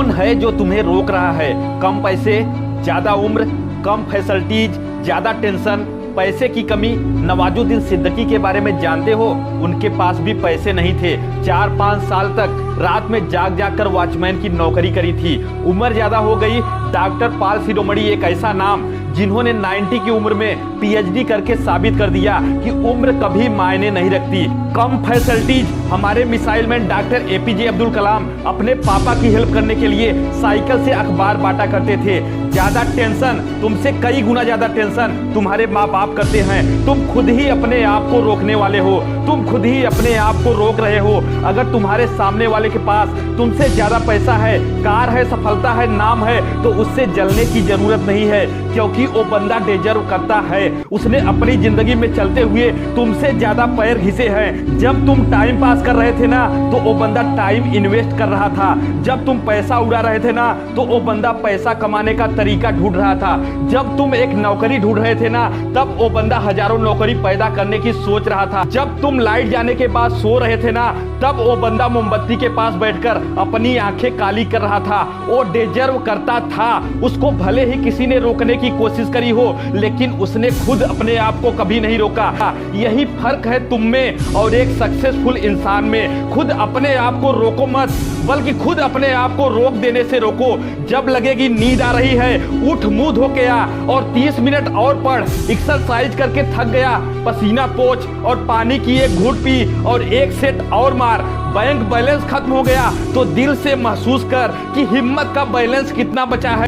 कौन है जो तुम्हें रोक रहा है? कम पैसे, ज्यादा उम्र, कम फैसिलिटीज, ज्यादा टेंशन, पैसे की कमी। नवाजुद्दीन सिद्दीकी के बारे में जानते हो? उनके पास भी पैसे नहीं थे। 4-5 साल तक रात में जाग जाग कर वॉचमैन की नौकरी करी थी। उम्र ज्यादा हो गई। डॉक्टर पाल शिरोमणि एक ऐसा नाम जिन्होंने 90 की उम्र में पीएचडी करके साबित कर दिया कि उम्र कभी मायने नहीं रखती। कम फैसिलिटीज। हमारे missile man doctor APJ Abdul Kalam अपने पापा की हेल्प करने के लिए साइकिल से अखबार बांटा करते थे। ज्यादा टेंशन, तुमसे कई गुना ज्यादा टेंशन तुम्हारे माँ बाप करते हैं। तुम खुद ही अपने आप को रोकने वाले हो। तुम खुद ही अपने आप को रोक रहे हो। अगर तुम्हारे सामने वाले के पास तुमसे ज्यादा पैसा है, कार है, सफलता है, नाम है, तो उससे जलने की जरूरत नहीं है, क्योंकि वो बंदा डिजर्व करता है। उसने अपनी जिंदगी में चलते हुए तुमसे ज्यादा पैर घिसे हैं। जब तुम टाइम पास कर रहे थे ना, तो वो बंदा टाइम इन्वेस्ट कर रहा था। जब तुम पैसा उड़ा रहे थे ना, तो वो बंदा पैसा कमाने का तरीका ढूंढ रहा था। जब तुम एक नौकरी ढूंढ रहे थे ना, तब वो बंदा हजारों नौकरी पैदा करने की सोच रहा था। जब तुम लाइट जाने के बाद सो रहे थे ना, तब वो बंदा मोमबत्ती के पास बैठकर अपनी आंखें काली कर रहा था। वो डिजर्व करता था। उसको भले ही किसी ने रोकने की कोशिश करी हो, लेकिन उसने खुद अपने आप को कभी नहीं रोका। यही फर्क है तुम में और एक सक्सेसफुल इंसान में। खुद अपने आप को रोको मत, बल्कि खुद अपने आप को रोक देने से रोको। जब लगेगी नींद आ रही है, उठ, मुंह धो के आ और 30 मिनट और पढ़। एक्सरसाइज करके थक गया, पसीना पोंछ और पानी की एक घूंट पी और एक सेट और मार। बैंक बैलेंस खत्म हो गया तो दिल से महसूस कर कि हिम्मत का बैलेंस कितना बचा है।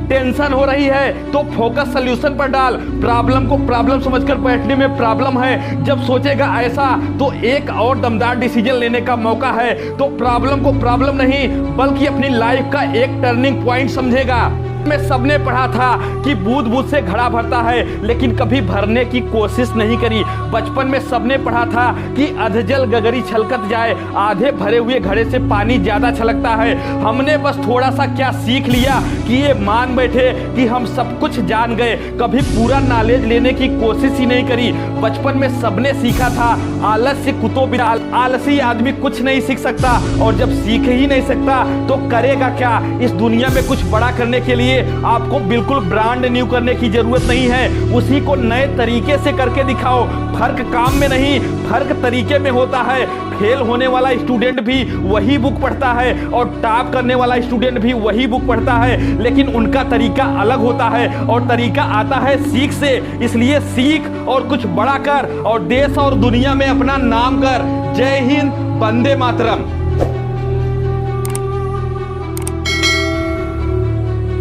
टेंशन हो रही है तो फोकस सॉल्यूशन पर डाल। प्रॉब्लम को प्रॉब्लम समझकर बैठने में प्रॉब्लम है। जब सोचेगा ऐसा तो एक और दमदार डिसीजन लेने का मौका है। तो प्रॉब्लम को प्रॉब्लम नहीं, बल्कि अपनी लाइफ का एक टर्निंग पॉइंट समझेगा। में सबने पढ़ा था कि बूंद बूंद से घड़ा भरता है, लेकिन कभी भरने की कोशिश नहीं करी। बचपन में सबने पढ़ा था कि अधजल गगरी छलकत जाए, आधे भरे हुए घड़े से पानी ज्यादा छलकता है। हमने बस थोड़ा सा क्या सीख लिया कि ये मान बैठे कि हम सब कुछ जान गए, कभी पूरा नॉलेज लेने की कोशिश ही नहीं करी। बचपन में सबने सीखा था आलस्य कुतो बिना। आलसी आदमी कुछ नहीं सीख सकता, और जब सीख ही नहीं सकता तो करेगा क्या? इस दुनिया में कुछ बड़ा करने के लिए आपको बिल्कुल ब्रांड न्यू करने की जरूरत नहीं है। उसी को नए तरीके से करके दिखाओ। फर्क काम में नहीं, फर्क तरीके में होता है। फेल होने वाला स्टूडेंट भी वही बुक पढ़ता है और टॉप करने वाला स्टूडेंट भी वही बुक पढ़ता है, लेकिन उनका तरीका अलग होता है और तरीका आता है सीख से। इसलिए सीख और कुछ बड़ा कर और देश और दुनिया में अपना नाम कर। जय हिंद, वंदे मातरम।